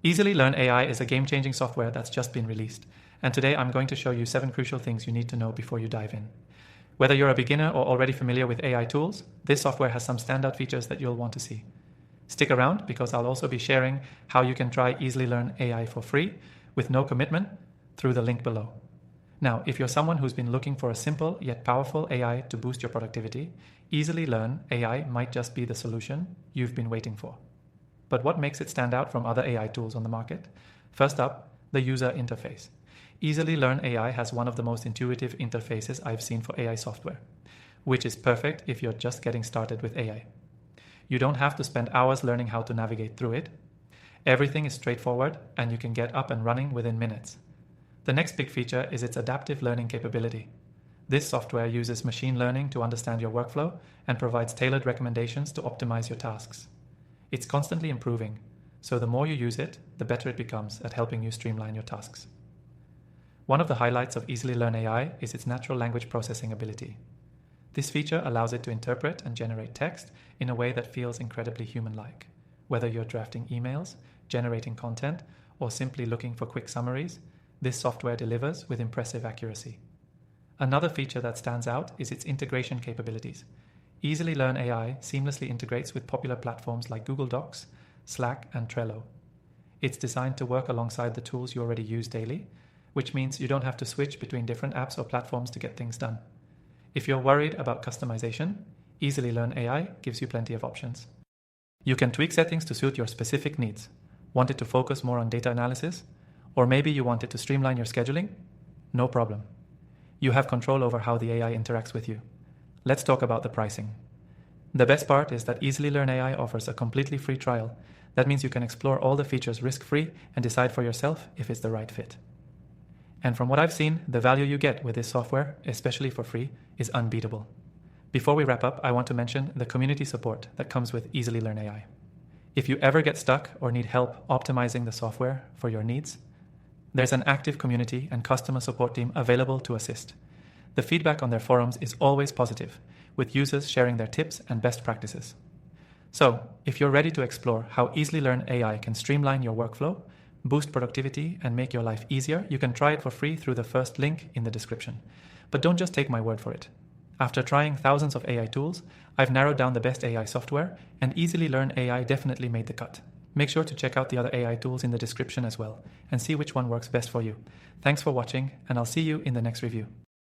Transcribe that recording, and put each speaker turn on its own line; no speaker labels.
EasilyLearn AI is a game-changing software that's just been released, and today I'm going to show you 7 crucial things you need to know before you dive in. Whether you're a beginner or already familiar with AI tools, this software has some standout features that you'll want to see. Stick around because I'll also be sharing how you can try EasilyLearn AI for free with no commitment through the link below. Now, if you're someone who's been looking for a simple yet powerful AI to boost your productivity, EasilyLearn AI might just be the solution you've been waiting for. But what makes it stand out from other AI tools on the market? First up, the user interface. EasilyLearn AI has one of the most intuitive interfaces I've seen for AI software, which is perfect if you're just getting started with AI. You don't have to spend hours learning how to navigate through it. Everything is straightforward and you can get up and running within minutes. The next big feature is its adaptive learning capability. This software uses machine learning to understand your workflow and provides tailored recommendations to optimize your tasks. It's constantly improving, so the more you use it, the better it becomes at helping you streamline your tasks. One of the highlights of EasilyLearn AI is its natural language processing ability. This feature allows it to interpret and generate text in a way that feels incredibly human-like. Whether you're drafting emails, generating content, or simply looking for quick summaries, this software delivers with impressive accuracy. Another feature that stands out is its integration capabilities. EasilyLearn AI seamlessly integrates with popular platforms like Google Docs, Slack, and Trello. It's designed to work alongside the tools you already use daily, which means you don't have to switch between different apps or platforms to get things done. If you're worried about customization, EasilyLearn AI gives you plenty of options. You can tweak settings to suit your specific needs. Want it to focus more on data analysis? Or maybe you want it to streamline your scheduling? No problem. You have control over how the AI interacts with you. Let's talk about the pricing. The best part is that EasilyLearn AI offers a completely free trial. That means you can explore all the features risk-free and decide for yourself if it's the right fit. And from what I've seen, the value you get with this software, especially for free, is unbeatable. Before we wrap up, I want to mention the community support that comes with EasilyLearn AI. If you ever get stuck or need help optimizing the software for your needs, there's an active community and customer support team available to assist. The feedback on their forums is always positive, with users sharing their tips and best practices. So, if you're ready to explore how EasilyLearn AI can streamline your workflow, boost productivity, and make your life easier, you can try it for free through the first link in the description. But don't just take my word for it. After trying thousands of AI tools, I've narrowed down the best AI software, and EasilyLearn AI definitely made the cut. Make sure to check out the other AI tools in the description as well, and see which one works best for you. Thanks for watching, and I'll see you in the next review.